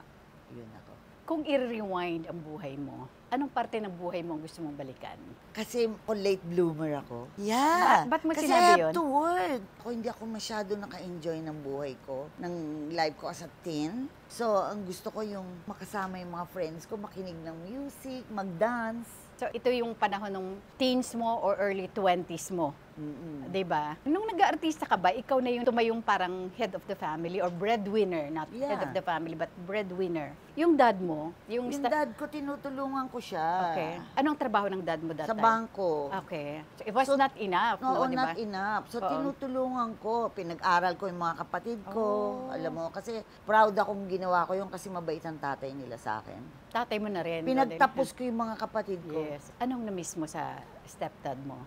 Yun ako. Kung i-rewind ang buhay mo, anong parte ng buhay mo ang gusto mong balikan? Kasi ako late bloomer ako. Yeah. Ba't mo Kasi sinabi I have yun? to work. Ako hindi ako masyado naka-enjoy ng buhay ko, ng life ko as a teen. So, ang gusto ko yung makasama yung mga friends ko, makinig ng music, mag-dance. So, ito yung panahon ng teens mo or early 20s mo. Mm-mm. 'Di ba? Nung nag-aartista ka ba, ikaw na yung tumayong parang head of the family or breadwinner, not head Yeah. of the family, but breadwinner. Yung dad mo, yung Yung dad ko, tinutulungan ko siya. Okay. Anong trabaho ng dad mo that Sa time? bangko. Okay. So, it was So, not enough, Oo, no, di ba? not enough. So, Oo. tinutulungan ko. Pinag-aral ko yung mga kapatid ko. Oh. Alam mo, kasi proud akong ginawa ko yun kasi mabait ang tatay nila sa akin. Tatay mo na rin. no, Pinagtapos ko yung mga kapatid di ba? ko. Yes. Anong na-miss mo sa stepdad mo?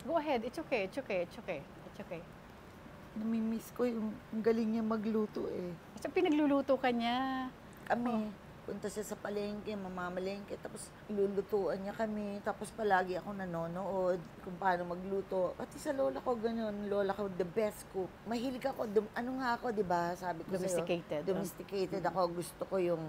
Go ahead. It's okay. It's okay. It's okay. It's okay. Namimiss ko yung ang galing niya magluto eh. So, pinagluluto ka niya. Kami, punta siya sa palengke, mamamalengke, tapos lulutuan niya kami. Tapos palagi ako nanonood kung paano magluto. Pati sa lola ko, ganun. Lola ko, the best cook. Mahilig ako, ano nga ako, di ba? Sabi ko Domesticated. sa'yo. Domesticated ako. Gusto ko yung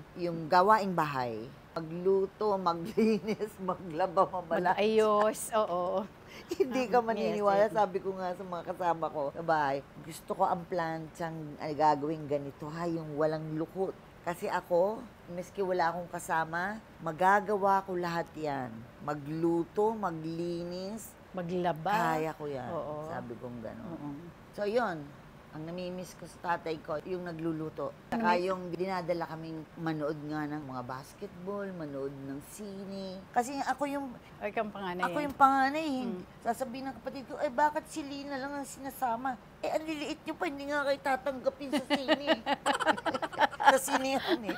gawaing bahay. Magluto, maglinis, maglaba, mamala. Mag-ayos. Oo. Hindi ka maniniwala, Yes, yes. sabi ko nga sa mga kasama ko sa bahay, gusto ko ang planchang gagawin ganito ha, yung walang lukot. Kasi ako, miski wala akong kasama, magagawa ko lahat yan. Magluto, maglinis, Maglaba. kaya ko yan. Oo. Sabi kong gano'n. Oo. So yun, Ang namimiss ko sa tatay ko, yung nagluluto. Saka yung dinadala kaming manood nga ng mga basketball, manood ng sine. Kasi ako yung Ay, kang panganay. Ako yung panganay. Sasabihin ng kapatid ko, bakit si Lina lang ang sinasama? Ang liliit niyo pa, hindi nga kayo tatanggapin sa sine. Sa sinehan eh.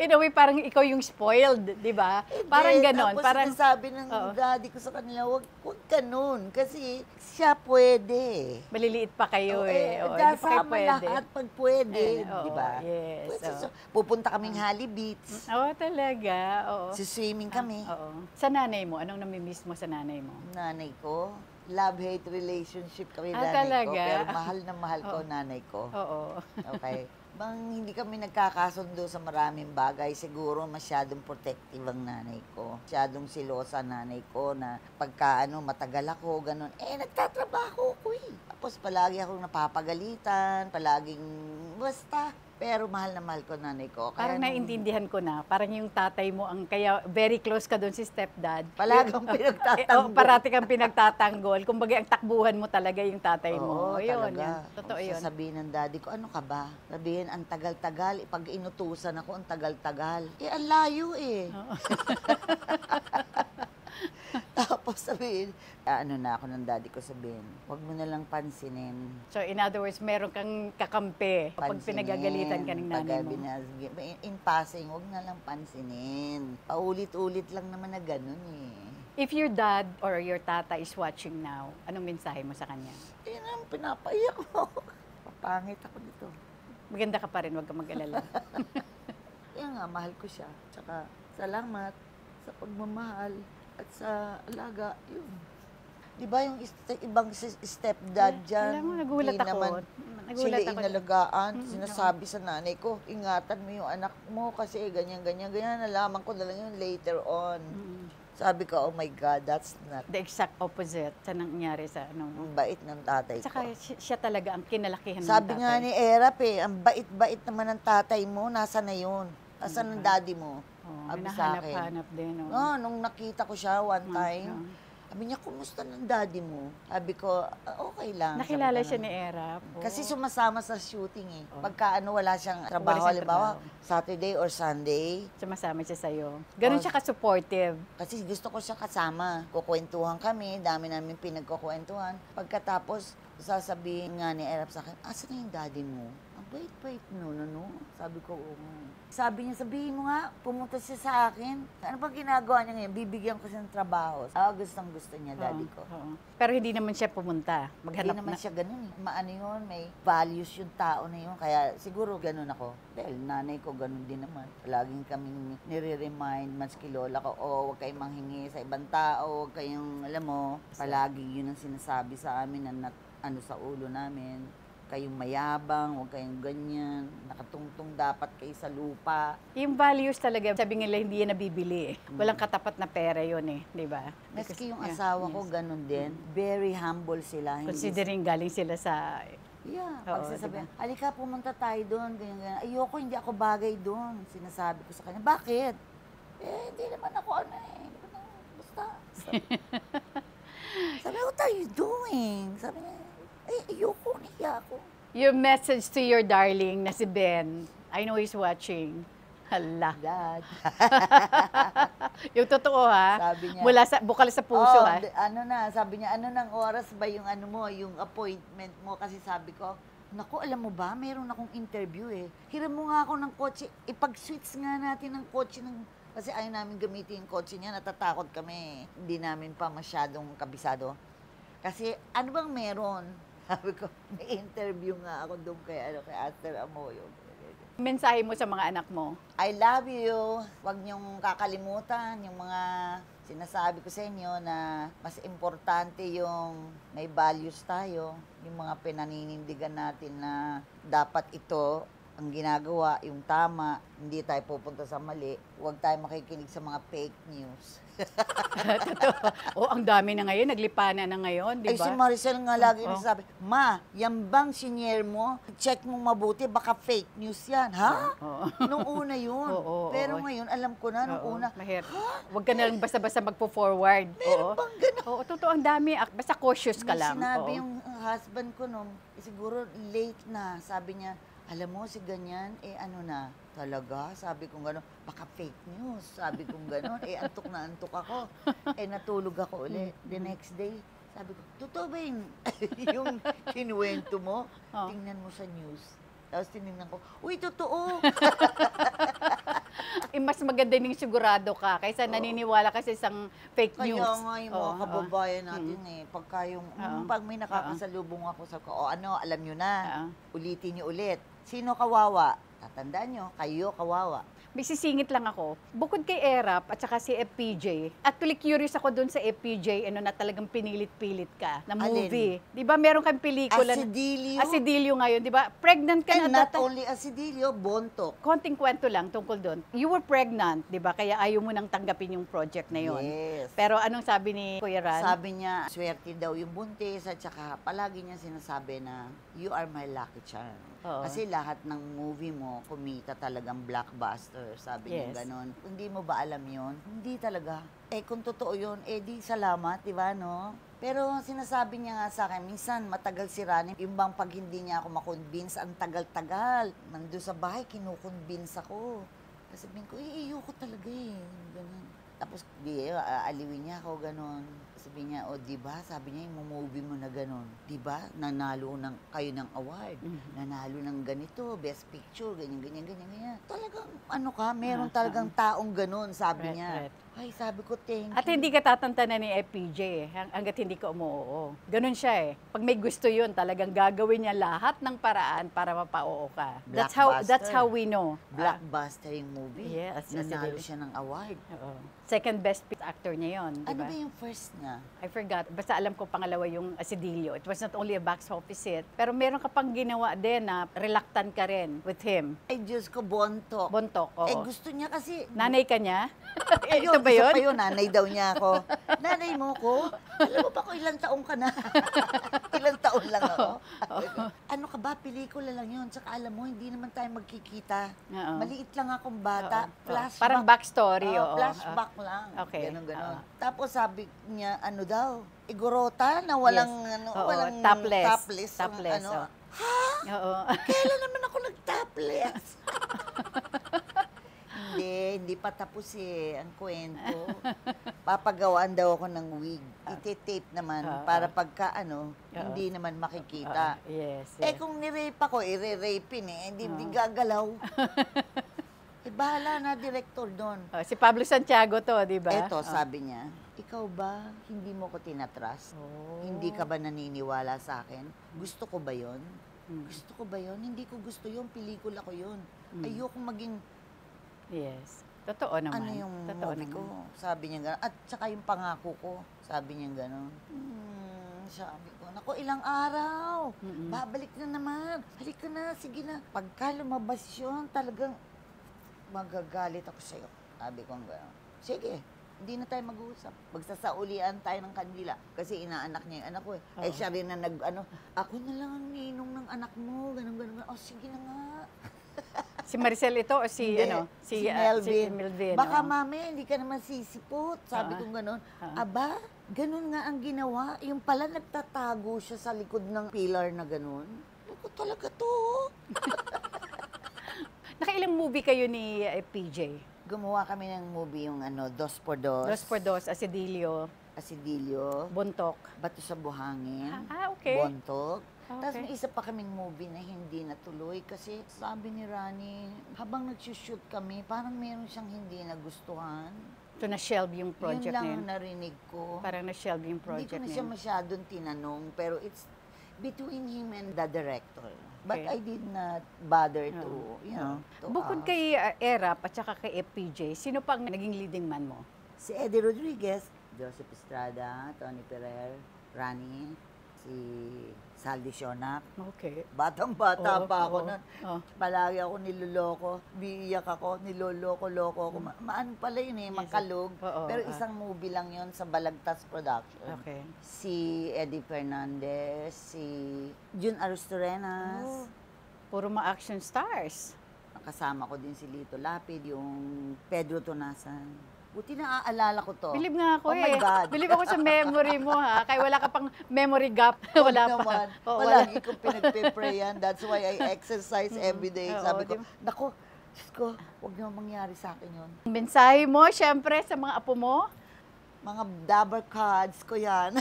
In a way, parang ikaw yung spoiled, di ba? Parang ganon. Tapos Parang, sinasabi ng daddy ko sa kanila, wag ganun. Kasi siya pwede. maliliit pa kayo eh. Oo, hindi pa kayo Kasama pwede. lahat pag pwede. Oo, Di ba? yes, Pwede, oo. so, pupunta kaming Hali Beach. Oo, talaga. Oo. Swimming kami. Oo. Sa nanay mo, anong namimiss mo sa nanay mo? Nanay ko, love-hate relationship kami Ah, nanay ko. talaga? Pero mahal na mahal ko nanay ko. Oo. Okay. Bang hindi kami nagkakasundo sa maraming bagay, siguro masyadong protective ang nanay ko. Masyadong silosa nanay ko na pagka matagal ako, ganun. Nagtatrabaho ko eh. Tapos palagi akong napapagalitan, palaging basta. Pero mahal na mahal ko nanay ko. Kaya Parang naiintindihan ko na. Parang yung tatay mo, ang kaya very close ka doon si stepdad. Palagang pinagtatanggol. Parati kang pinagtatanggol. Kumbaga, ang takbuhan mo talaga yung tatay Oo, mo. Yun, talaga. yun. Totoo yun. Sasabihin ng daddy ko, ano ka ba? Sabihin, ang tagal-tagal. Pag inutusan ako, ang tagal-tagal. Ang layo eh. Tapos sabihin, na ako ng daddy ko sabihin, huwag mo na lang pansinin. So, in other words, meron kang kakampi kapag pinagagalitan ka ng nanay mo. In passing, huwag na lang pansinin. Paulit-ulit lang naman na ganun eh. If your dad or your tata is watching now, anong mensahe mo sa kanya? Yan ang pinapaiyak mo. Papangit ako dito. Maganda ka pa rin, huwag ka mag-alala. Yan nga, mahal ko siya. Tsaka, salamat sa pagmamahal at sa alaga. Yun. Di ba yung ibang stepdad dyan? Alam mo, nagulat di ako. naman Nagulat sila ako. inalagaan. Sinasabi sa nanay ko, ingatan mo yung anak mo kasi ganyan. Nalaman ko na lang yun later on. Sabi ko, oh my God, that's not The exact opposite sa nangyari sa ano. ang bait ng tatay Saka ko. siya talaga ang kinalakihan ng Sabi tatay. nga ni Erap ang bait-bait naman ng tatay mo, nasa na yun? Nasa ng daddy mo? Oh, Sabi sa akin. hinahanap-hanap din. Oh. No, nung nakita ko siya one time, sabi niya, kumusta ng daddy mo? Sabi ko, okay lang. Nakilala Sabi ko siya na. ni Erap. Oh. Kasi sumasama sa shooting eh. Pagka wala siyang trabaho, siyang halimbawa, trabaho. Saturday or Sunday, Sumasama siya sa'yo. Ganun siya ka-supportive. kasi gusto ko siya kasama. Kukwentuhan kami, dami namin pinagkukwentuhan. Pagkatapos, sasabihin nga ni Erap sa akin, asan na yung daddy mo? Ang bait-bait, no. Sabi ko, oo. Sabi niya, sabihin mo nga, pumunta siya sa akin. Ano bang ginagawa niya ngayon? Bibigyan ko siya ng trabaho. Gustong gusto niya, daddy ko. Oo. Pero hindi naman siya pumunta. Hindi Maghanap naman na. siya ganun eh. Maano yun, may values yung tao na yun. Kaya siguro ganun ako. Dahil nanay ko ganun din naman. Laging kaming nire-remind, maski lola ko, huwag kayong manghingi sa ibang tao, huwag kayong, alam mo, palagi yun ang sinasabi sa amin na sa ulo namin. Kayong mayabang, huwag kayong ganyan, nakatungtong dapat kayo sa lupa. Yung values talaga, sabi nila hindi yan nabibili eh. Walang katapat na pera yun eh, di ba? Maski yung Yeah, asawa ko, yes. ganun din. Very humble sila. Hindi Considering galing sila sa... Yeah, Oo, pag sasabihin, halika pumunta tayo doon, ganyan. Ayoko, hindi ako bagay doon. Sinasabi ko sa kanya, bakit? Hindi naman ako basta. Sabi ko, what are you doing? Sabi niya, ayoko, niya ako. Your message to your darling na si Ben, I know he's watching. Hala. Dad. Yung totoo ha, Sabi niya, mula sa, bukal sa puso ha. Sabi niya, ng oras ba yung yung appointment mo? Kasi sabi ko, naku, alam mo ba, mayroon akong interview eh. Hiram mo nga ako ng kotse, ipag-switch nga natin ng kotse kasi ayaw namin gamitin yung kotse niya, natatakot kami. Hindi namin pa masyadong kabisado. Kasi ano bang meron? Sabi ko, may interview nga ako doon kay Aster Amoyo. Mensahe mo sa mga anak mo. I love you. Huwag niyong kakalimutan yung mga sinasabi ko sa inyo na mas importante yung may values tayo, yung mga pinaninindigan natin na dapat ito ang ginagawa, yung tama, hindi tayo pupunta sa mali, huwag tayo makikinig sa mga fake news. Totoo. Ang dami na ngayon, naglipana na ngayon, di Ay, ba? si Maricel nga lagi Oo. nagsasabi, Ma, yan bang sinier mo? Check mo mabuti, baka fake news yan. Ha? Oo. Nung una yun. Oo, Pero oo. ngayon, alam ko na, nung Oo, una, mahirap. Huwag ka na lang basta-basta magpo-forward. meron bang ganun? Oo, totoo, ang dami. Basta cautious ka May lang. sinabi Oo. yung husband ko nung, siguro late na, sabi niya, alam mo, si ganyan, ano na, talaga? Sabi ko gano'n, baka fake news. Sabi ko gano'n, antok na antok ako. Natulog ako ulit. The next day, sabi ko, totoo ba yung kinuwento mo? Oh. Tingnan mo sa news. Tapos tinignan ko, uy, totoo! Mas maganda yung sigurado ka kaysa naniniwala ka sa isang fake Kaya news. nga yung mga Oo, kababayan natin pagka yung, pag may nakakasalubong ako, sabi ko, alam nyo na, ulitin nyo ulit. Sino kawawa? Tatandaan nyo, kayo kawawa. May sisingit lang ako. Bukod kay Erap at saka si FPJ, actually curious ako dun sa FPJ, na talagang pinilit-pilit ka na Alin? movie. Di ba meron kang pelikula? Asidilio. Asidilio ngayon, di ba? Pregnant ka And na not only Asidilio, Bontok. Konting kwento lang tungkol doon. You were pregnant, di ba? Kaya ayaw mo nang tanggapin yung project na yon. Yes. Pero anong sabi ni Kuya Ran? Sabi niya, swerte daw yung buntis at saka palagi niya sinasabi na, you are my lucky charm. Oo. Kasi lahat ng movie mo, kumita talagang blockbuster. Sabi niya Yes. ganon. Hindi mo ba alam yon? Hindi talaga. Kung totoo yun, di salamat, di ba, no? Pero sinasabi niya nga sa akin, minsan matagal si Rani, yung bang pag hindi niya ako makonvince, ang tagal-tagal. Nandun sa bahay, kinukonvince ako. Kasi sabihin ko, iyo ko talaga ganun. Tapos, aliwin niya ako, ganon. Sabi niya, di ba? Sabi niya, yung movie mo na ganon. Di ba? Nanalo kayo ng award. Nanalo ng ganito, best picture, ganyan. Talagang, meron talagang taong ganon, sabi niya. Right. Ay, sabi ko, thank At you. hindi ka tatantanan ni FPJ hanggat hindi ka umuoo. Ganun siya Pag may gusto yun, talagang gagawin niya lahat ng paraan para mapa-oo ka. That's how we know. Blockbuster yung movie. Yes, Nanalo Asidilio. siya ng award. Oo. Second best actor niya yun, di Ano ba? ba yung first niya? I forgot. Basta alam ko pangalawa yung Asidilio. It was not only a box office hit, pero meron ka pang ginawa din na reluctant ka rin with him. Ay, Diyos ko, Bontok. Bontok, oo. Gusto niya kasi... Nanay ka niya? Ayun, Ito ba isa yun? pa yun, nanay daw niya ako. Nanay mo ko? Alam mo ba kung ilang taong ka na? Ilang taon lang ako. Ano ka ba, pelikula lang yun. Tsaka alam mo, hindi naman tayo magkikita. Oo. Maliit lang akong bata. Oo. Flashback. Parang backstory, oo. Flashback lang. Okay. Ganon. Oo. Tapos sabi niya, ano daw, igorota na walang, Yes. Oo, walang topless. topless. Oo. Ha? Oo. Kailan naman ako nag-topless? Hindi pa tapos ang kwento. Papagawaan daw ako ng wig. Iti-tape naman para pagka hindi naman makikita. Yes. Kung nirape ako, ire-rapein hindi gagalaw. Bahala na director doon. Si Pablo Santiago to, di ba? Eto, sabi niya, ikaw ba, hindi mo ko tinatrust? Hindi ka ba naniniwala sa akin? Gusto ko ba yon? Gusto ko ba yon? Hindi ko gusto yon. Pelikula ko yon. Ayoko maging Yes. Totoo naman. ano yung Totoo movie ko. Sabi niya gano'n. At saka yung pangako ko. Sabi niya gano'n. Sabi ko, naku, ilang araw. Babalik na naman. Halika na, sige na. Pagka lumabas yun, talagang magagalit ako sa'yo. Sabi ko gano'n. Sige, hindi na tayo mag-uusap. Magsasaulian tayo ng kandila. Kasi inaanak niya yung anak ko siya rin na ako na lang ang ninong ng anak mo. Ganun. Sige na nga. Si Maricel ito o si Hindi, si Melvin. si Melvin. Baka oo. mami, hindi ka naman sisipot. Sabi ko gano'n. Aba, gano'n nga ang ginawa. Yung pala nagtatago siya sa likod ng pillar na gano'n. Ako talaga to. Nakailang movie kayo ni PJ? Gumawa kami ng movie yung Dos por Dos. Dos por Dos, Asidilio, Asidilio. Bontok. Bato sa Buhangin. Okay. Bontok. Tapos Okay. may isa pa kaming movie na hindi natuloy kasi sabi ni Rani, habang nagsushoot kami, parang meron siyang hindi nagustuhan. So na-shelve yung project Yun lang na yun. ang narinig ko. Parang na-shelve yung Hindi project ko na na siya yun. masyadong tinanong, pero it's between him and the director. But Okay. I did not bother to, to Bukod ask. kay Erap at saka kay FPJ, sino pang naging leading man mo? Si Eddie Rodriguez, Joseph Estrada, Tony Ferrer, Rani, si Saldi Sionac. Okay. Batang-bata Oo, pa ako oo. nun. Oh. Palagi ako niloloko, biiyak ako, niloloko-loko ako. Maano pala yun eh, makalog. Oo, Pero isang movie lang yun sa Balagtas Production. Okay. Si Eddie Fernandez, si Jun Arostorenas. Oh. Puro mga action stars. Kasama ko din si Lito Lapid, yung Pedro Tonasan. Buti naaalala ko to. Bilib nga ako Oh my God. Bilib ako sa memory mo ha. Kaya wala ka pang memory gap. Wala pa. Naman. Oo, Palagi kong pinagpe-prayan. That's why I exercise every day. Oo, Sabi ko, di ba? naku, Diyos ko, huwag naman mangyari sa akin yun. Mensahe mo, syempre, sa mga apo mo. Mga dabber cards ko yan.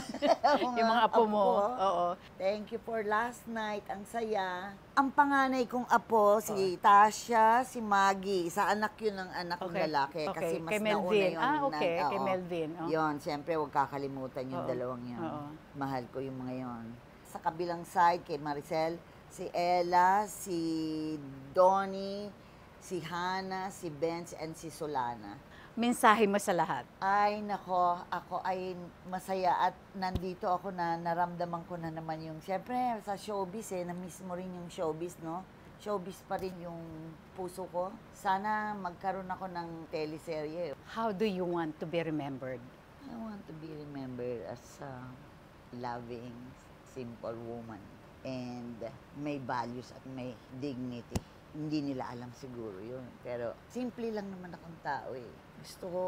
Yung mga apo mo. Oo. Thank you for last night. Ang saya. Ang panganay kong apo, si Tasha, si Maggie. Isa anak yun ng anak kong lalaki. Okay. Kasi mas Kay nauna Melvin. yun. Okay. Oo. Kay Melvin. Oh. Yun, siyempre, huwag kakalimutan yung Oo. dalawang yun. Oo. Mahal ko yung mga yun. Sa kabilang side, kay Maricel, si Ella, si Donnie, si Hannah, si Benz, and si Solana. Mensahe mo sa lahat. Ay, nako, ako ay masaya at nandito ako na naramdaman ko na naman yung, siyempre sa showbiz na-miss mo rin yung showbiz, no? Showbiz pa rin yung puso ko. Sana magkaroon ako ng teleserye. How do you want to be remembered? I want to be remembered as a loving, simple woman. And may values at may dignity. Hindi nila alam siguro yun. Pero simple lang naman akong tao eh. Gusto ko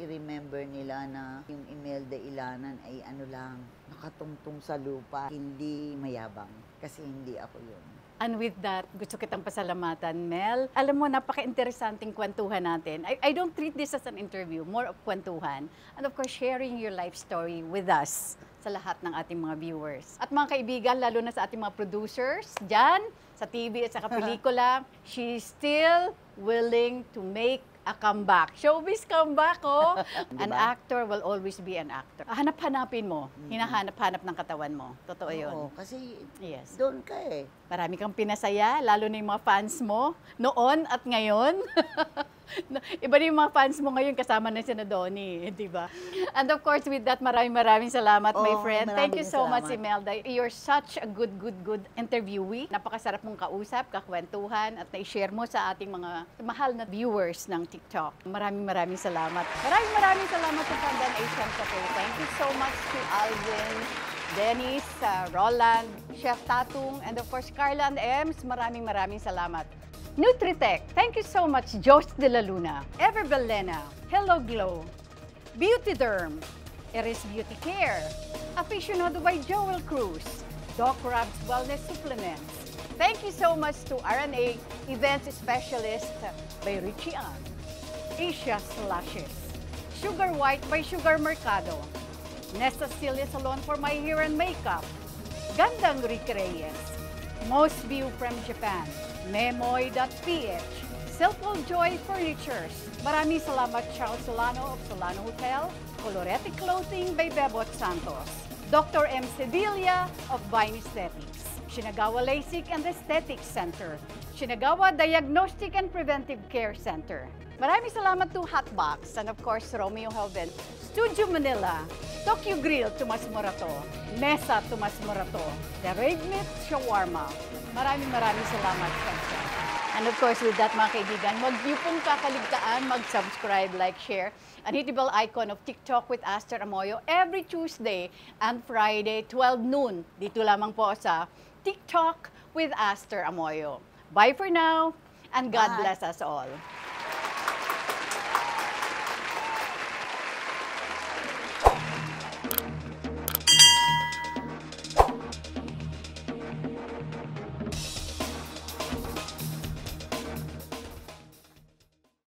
i-remember nila na yung Imelda Ilanan ay ano lang, nakatungtong sa lupa, hindi mayabang. Kasi hindi ako yun. And with that, gusto kitang pasalamatan, Mel. Alam mo, napaka-interesanting kwentuhan natin. I don't treat this as an interview, more of kwentuhan. And of course, sharing your life story with us sa lahat ng ating mga viewers. At mga kaibigan, lalo na sa ating mga producers, dyan, sa TV at sa pelikula, she's still willing to make a comeback. Showbiz comeback, oh. An Diba? actor will always be an actor. Hanap-hanapin mo. Hinahanap-hanap ng katawan mo. Totoo yun. Oo, kasi Yes. doon ka eh. Marami kang pinasaya, lalo na yung mga fans mo, noon at ngayon. Iba na yung mga fans mo ngayon, kasama na si Donnie, di ba? And of course, with that, maraming salamat, my Oo, friend. Thank you maraming so much, salamat. Imelda. You're such a good interviewee. Napakasarap mong kausap, kakwentuhan, at na-share mo sa ating mga mahal na viewers ng TikTok. Maraming salamat. Maraming salamat sa Pandan Asian Cafe. Thank you so much to Alvin, Dennis, Roland, Chef Tatung, and of course, Carla and Ems. Maraming salamat. Nutritech, thank you so much, Jos de la Luna, Ever Belena, Hello Glow, Beauty Derm, Eris Beauty Care, Aficionado by Joel Cruz, Doc Rob's Wellness Supplements. Thank you so much to RNA Events Specialist by Richie Ann, Asia Slashes, Sugar White by Sugar Mercado, Nesta Celia Salon for my hair and makeup, Gandang Rick Reyes, Most View from Japan, Memoy.ph, Silpal Joy Furnitures. Maraming salamat Charles Solano of Solano Hotel, Colorete Clothing by Bebot Santos, Dr. M. Sevilla of Vine Aesthetics, Shinagawa LASIK and Aesthetics Center, Shinagawa Diagnostic and Preventive Care Center. Maraming salamat to Hotbox and of course Romeo Helven, Studio Manila, Tokyo Grill Tomas Morato, Mesa Tomas Morato, The Red Meat Shawarma. Maraming salamat, Sensei. And of course, with that mga kaibigan, huwag niyo pong kakaligtaan mag-subscribe, like, share, and hit the bell icon of TikTok with Aster Amoyo every Tuesday and Friday, 12 noon. Dito lamang po sa TikTok with Aster Amoyo. Bye for now, and God Bye. bless us all.